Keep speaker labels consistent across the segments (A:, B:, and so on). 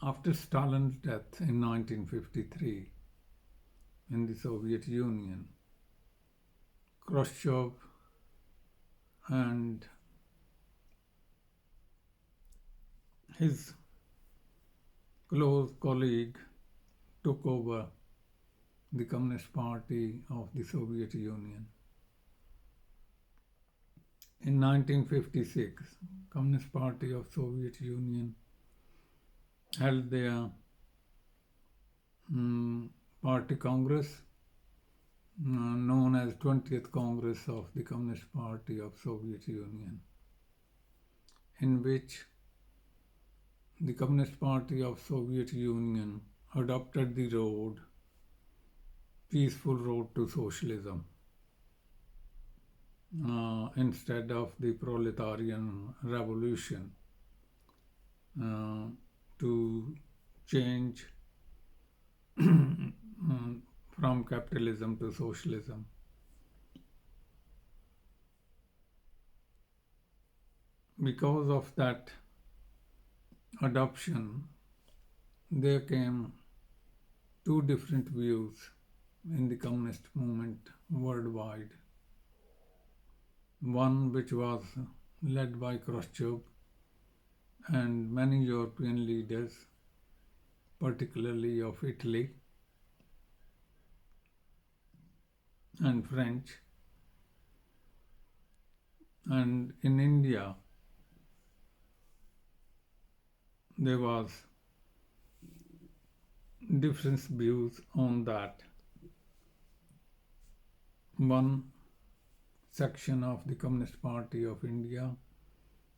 A: After Stalin's death in 1953 in the Soviet Union, Khrushchev and his close colleague took over the Communist Party of the Soviet Union. In 1956, Communist Party of Soviet Union held their party congress known as 20th Congress of the Communist Party of Soviet Union, in which the Communist Party of Soviet Union adopted the peaceful road to socialism instead of the proletarian revolution to change from capitalism to socialism. Because of that adoption, there came two different views in the communist movement worldwide. One which was led by Khrushchev and many European leaders, particularly of Italy and French, and in India there was different views on that. One section of the Communist Party of India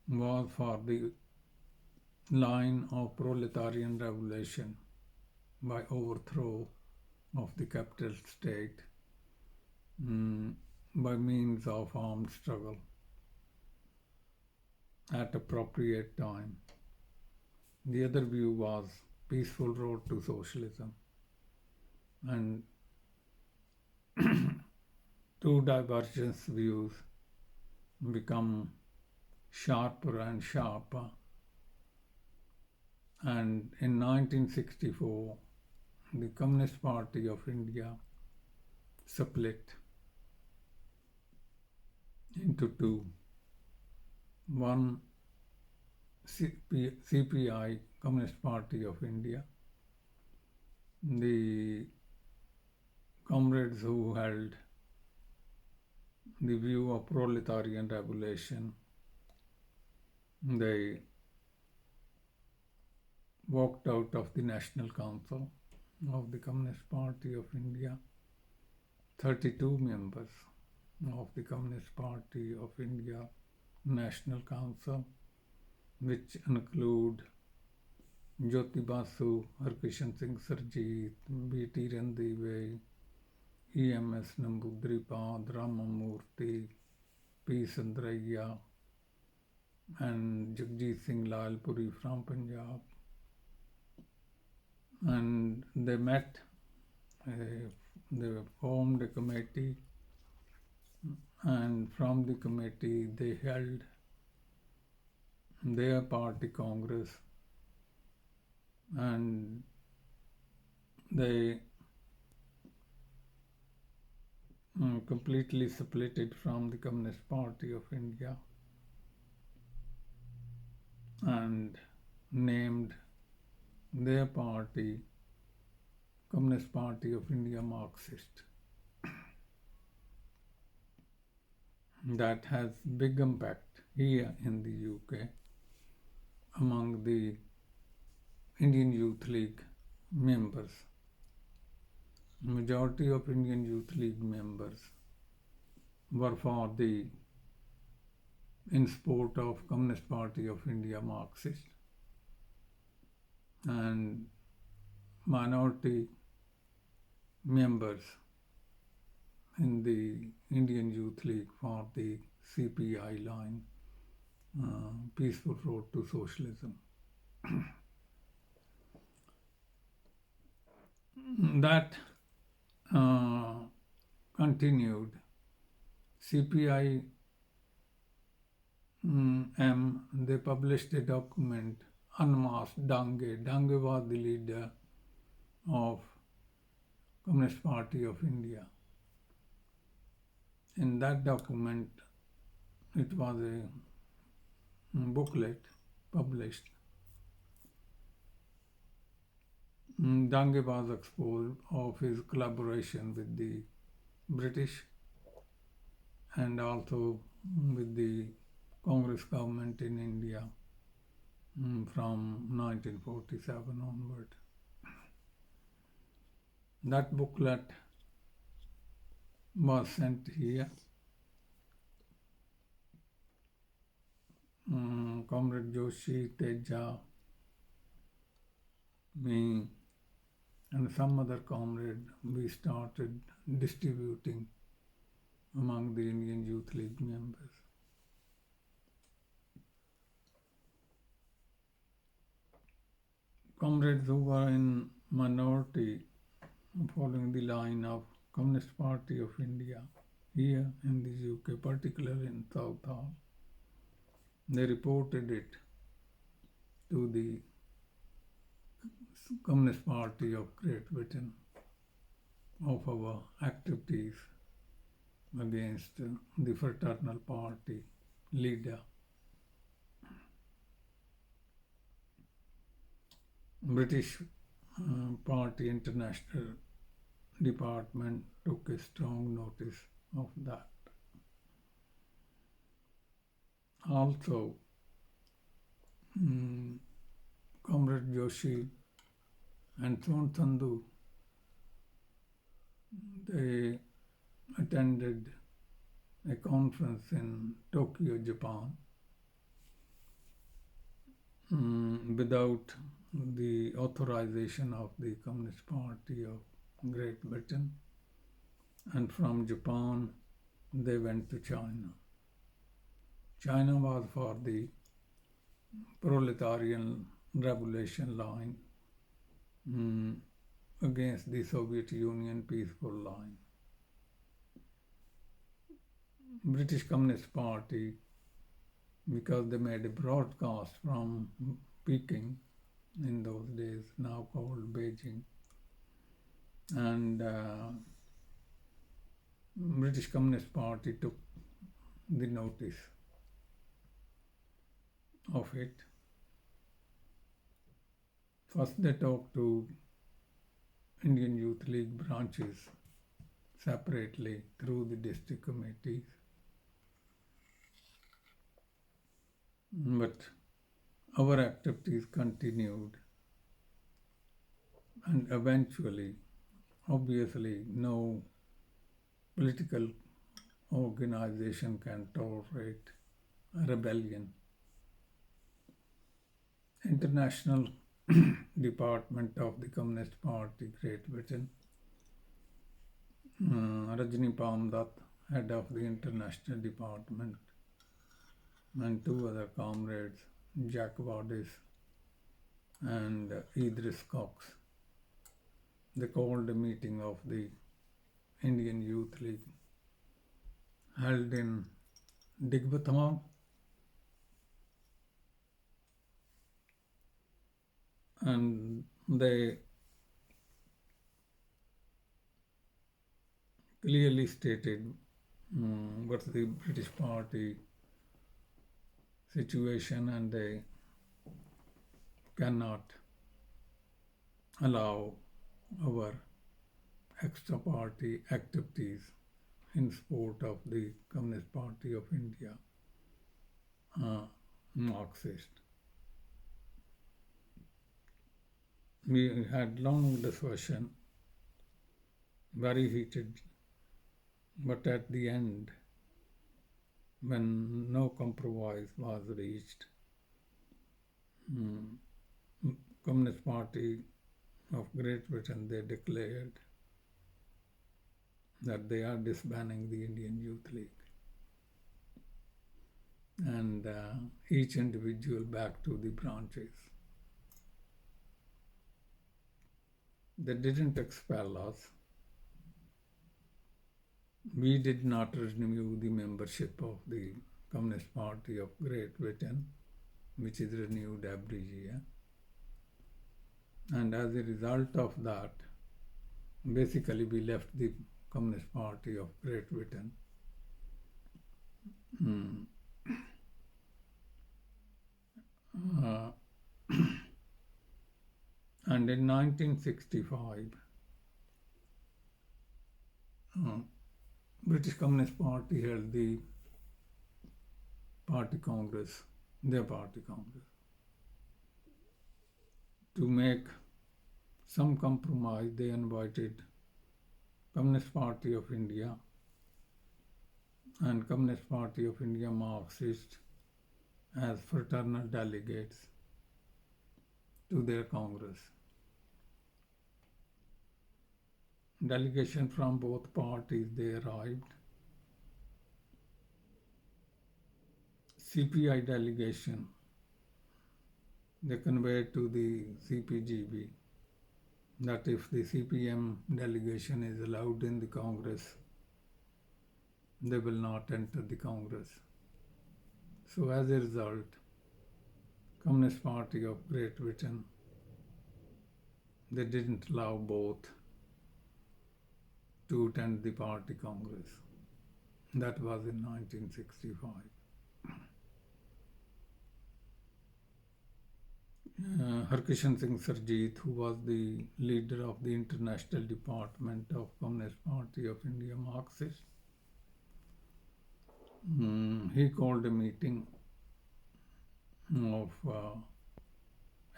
A: was for the line of proletarian revolution by overthrow of the capital state by means of armed struggle at appropriate time. The other view was peaceful road to socialism, and two divergent views become sharper and sharper. And in 1964, the Communist Party of India split into two. One, CPI, Communist Party of India, the comrades who held the view of proletarian revolution, they walked out of the National Council of the Communist Party of India. 32 members of the Communist Party of India National Council, which include Jyoti Basu, Harkishan Singh Sarjeet, B.T. Randive, E.M.S. Namboodiripad, Ramamurthy, P. Sandraya, and Jagjit Singh Lalpuri from Punjab. And they met, they formed a committee, and from the committee they held their party congress, and they completely split it from the Communist Party of India and named their party Communist Party of India Marxist. That has big impact here in the UK among the Indian Youth League members. Majority of Indian Youth League members were in support of Communist Party of India Marxist, and minority members in the Indian Youth League for the CPI line, Peaceful Road to Socialism. That continued. CPI they published a document unmasked Dange. Dange was the leader of Communist Party of India. In that document, it was a booklet published. Dange was exposed of his collaboration with the British and also with the Congress government in India from 1947 onward. That booklet was sent here. Comrade Joshi, Teja, me, and some other comrade, we started distributing among the Indian Youth League members. Comrades who were in minority following the line of Communist Party of India here in the UK, particularly in Southall, they reported it to the Communist Party of Great Britain of our activities against the Fraternal Party leader. British Party International Department took a strong notice of that. Also, Comrade Joshi and Son Sandhu, they attended a conference in Tokyo, Japan, without the authorization of the Communist Party of Great Britain, and from Japan they went to China. China was for the proletarian revolution line against the Soviet Union peaceful line. British Communist Party, because they made a broadcast from Peking in those days, now called Beijing, and British Communist Party took the notice of it. First they talked to Indian Youth League branches separately through the district committees, but our activities continued, and eventually, obviously, no political organization can tolerate a rebellion. International Department of the Communist Party, Great Britain, Rajni Palmdat, head of the International Department, and two other comrades, Jack Wadis and Idris Cox. They called a meeting of the Indian Youth League held in Digbatham, and they clearly stated what's the British Party situation, and they cannot allow our extra party activities in support of the Communist Party of India, Marxist. We had long discussion, very heated, but at the end, when no compromise was reached, Communist Party of Great Britain, they declared that they are disbanding the Indian Youth League, and each individual back to the branches. They didn't expel us. We did not renew the membership of the Communist Party of Great Britain. which is renewed every year. And as a result of that, basically we left the Communist Party of Great Britain. And in 1965, British Communist Party held the party congress, their party congress, to make some compromise. They invited Communist Party of India and Communist Party of India Marxists as fraternal delegates to their congress. Delegation from both parties, they arrived. CPI delegation, they conveyed to the CPGB that if the CPM delegation is allowed in the Congress, they will not enter the Congress. So as a result, Communist Party of Great Britain, they didn't allow both to attend the party Congress. That was in 1965. Harkishan Singh Sarjeet, who was the leader of the International Department of Communist Party of India Marxist, he called a meeting of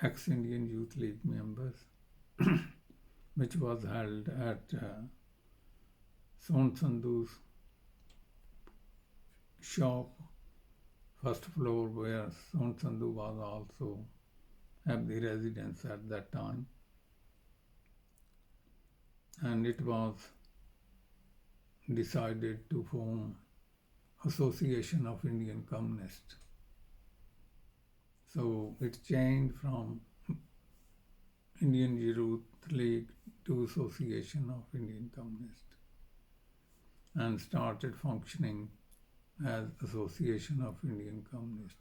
A: ex-Indian Youth League members, which was held at Son Sandhu's shop, first floor, where Son Sandhu was also have the residence at that time. And it was decided to form Association of Indian Communists. So it changed from Indian Youth League to Association of Indian Communists and started functioning as Association of Indian Communists.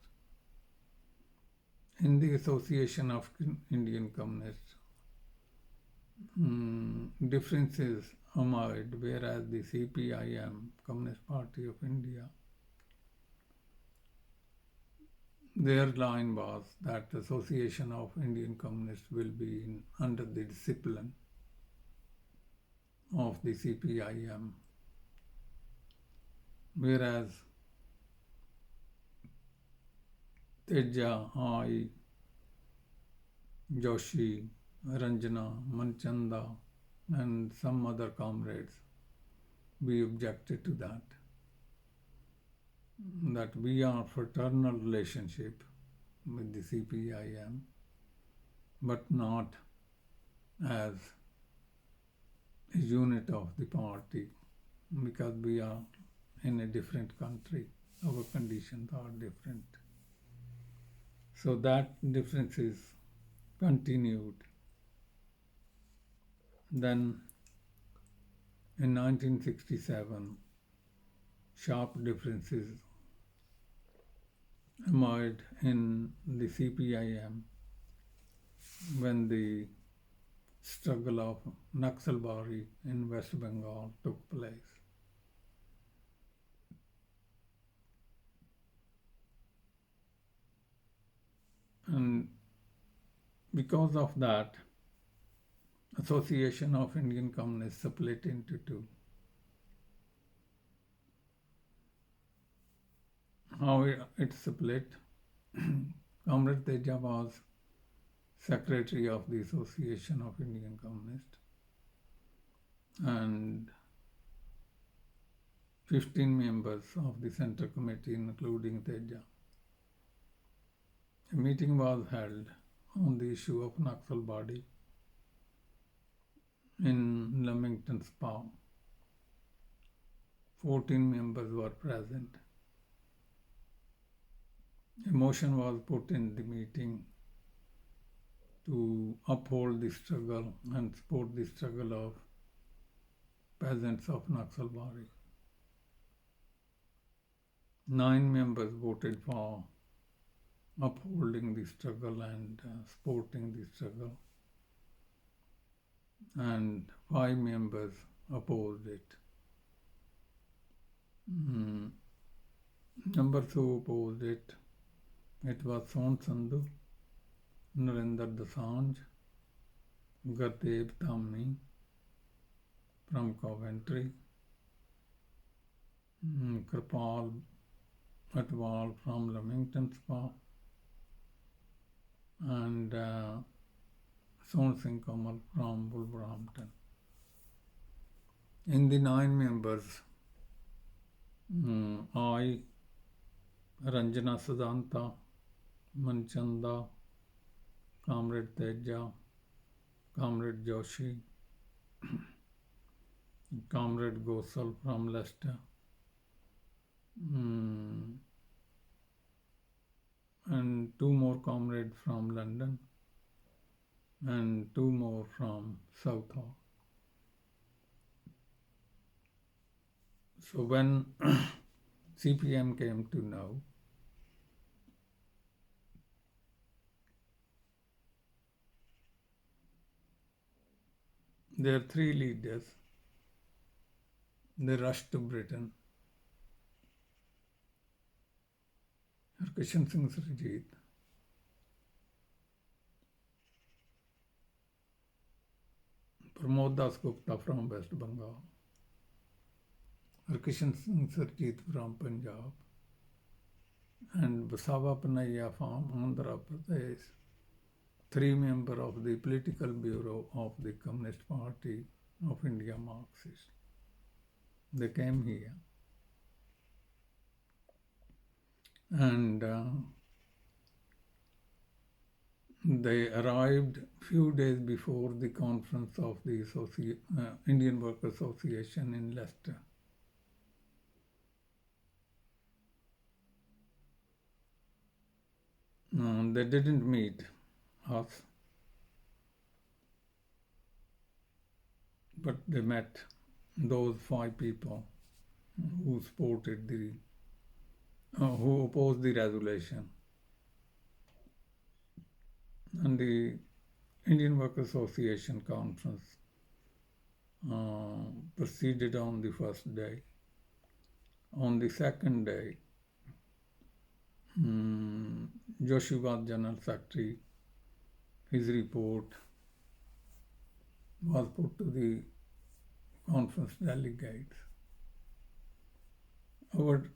A: In the Association of Indian Communists, differences emerged, whereas the CPIM, Communist Party of India, their line was that Association of Indian Communists will be under the discipline of the CPIM, whereas Teja, I, Joshi, Ranjana, Manchanda, and some other comrades, we objected to that we are fraternal relationship with the CPIM, but not as a unit of the party, because we are in a different country, our conditions are different. So that difference is continued. Then in 1967, sharp differences emerged in the CPIM when the struggle of Naxalbari in West Bengal took place. And because of that, Association of Indian Communists split into two. How it split? Comrade Teja was secretary of the Association of Indian Communists, and 15 members of the Central Committee, including Teja. A meeting was held on the issue of Naxalbari in Leamington Spa. 14 members were present. A motion was put in the meeting to uphold the struggle and support the struggle of peasants of Naxalbari. 9 members voted for upholding the struggle and supporting the struggle, and 5 members opposed it. Number 2 opposed it. It was Son Sandhu, Narendra Dosanjh, Gurdev Tamni from Coventry, Kripal Atwal from Leamington Spa, and Son Singh Kamal from Wolverhampton. In the 9 members, I, Ranjana Siddhanta, Manchanda, Comrade Teja, Comrade Joshi, Comrade Gosal from Leicester, and 2 more comrades from London, and 2 more from Southall. So when CPM came to know, their 3 leaders, they rushed to Britain. Harkishan Singh Sarjeet, Pramod Das Gupta from West Bengal, Harkishan Singh Sarjeet from Punjab, and Basava Panaya from Andhra Pradesh, 3 members of the political bureau of the Communist Party of India Marxist. They came here. And they arrived few days before the conference of the Indian Work Association in Leicester. They didn't meet us, but they met those 5 people who supported who opposed the resolution. And the Indian Work Association conference proceeded on the first day. On the second day, Joshi was General Secretary. His report was put to the conference delegates. Our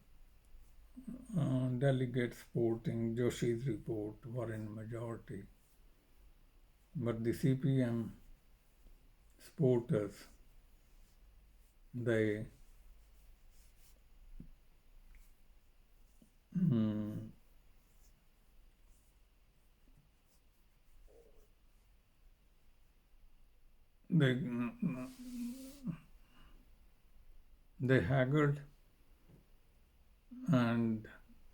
A: delegates supporting Joshi's report were in majority, but the CPM supporters, they haggled, and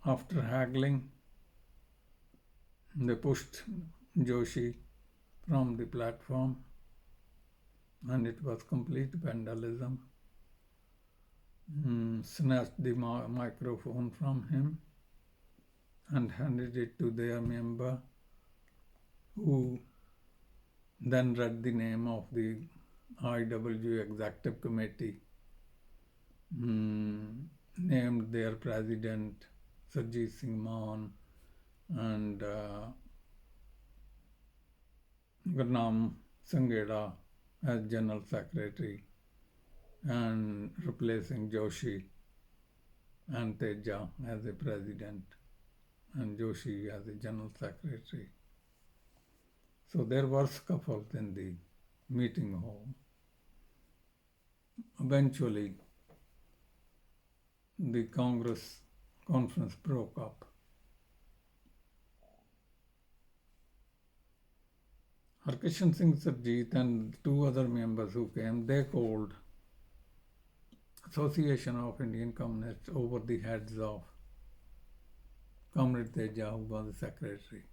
A: after haggling, they pushed Joshi from the platform, and it was complete vandalism. Snatched the microphone from him and handed it to their member, who then read the name of the IW Executive Committee, named their president Sarjeet Singh Maan and Gurnam Sanghera as General Secretary, and replacing Joshi and Teja as a president and Joshi as a General Secretary. So there were scuffles in the meeting hall. Eventually, the conference broke up. Harkishan Singh Sarjeet and 2 other members who came, they called Association of Indian Communists over the heads of Comrade Teja, who was the secretary,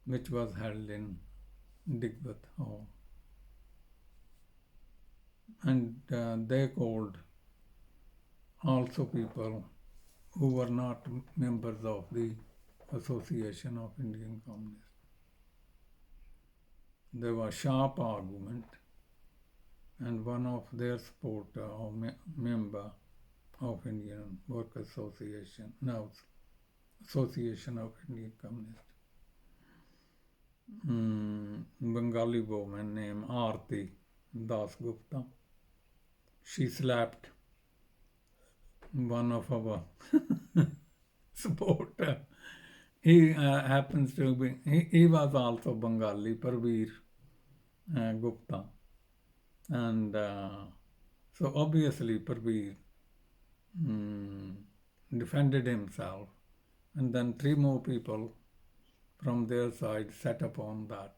A: which was held in Digbeth Hall. And they called also people who were not members of the Association of Indian Communists. There was sharp argument, and one of their supporter or member of Indian Work Association, now Association of Indian Communists, Bengali woman named Aarti Das Gupta. She slapped one of our supporter. He happens to be, he was also Bengali, Parveer Gupta. And so obviously Parveer defended himself. And then 3 more people from their side set upon that.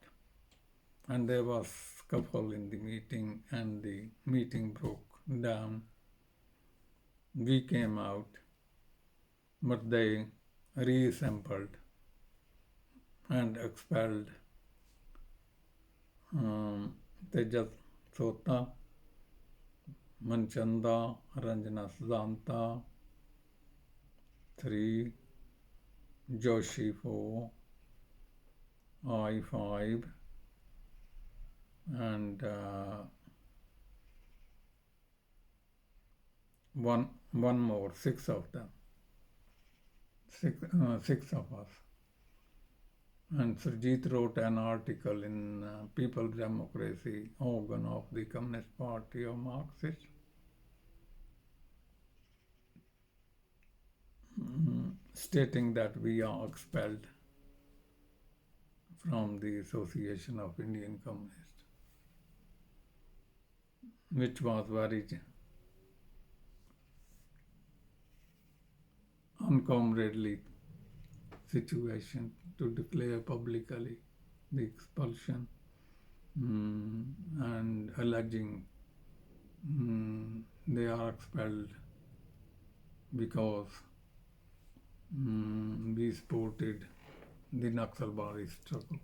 A: And there was scuffle in the meeting, and the meeting broke down. We came out, but they reassembled and expelled Tejas Sota, Manchanda, Ranjana Siddhanta, 3, Joshi 4, I 5, and one more, 6 of them. 6 of us. And Surjit wrote an article in People's Democracy, organ of the Communist Party of Marxists, stating that we are expelled from the Association of Indian Communists, which was very uncomradely situation to declare publicly the expulsion and alleging they are expelled because we supported the Naxalbari struggle.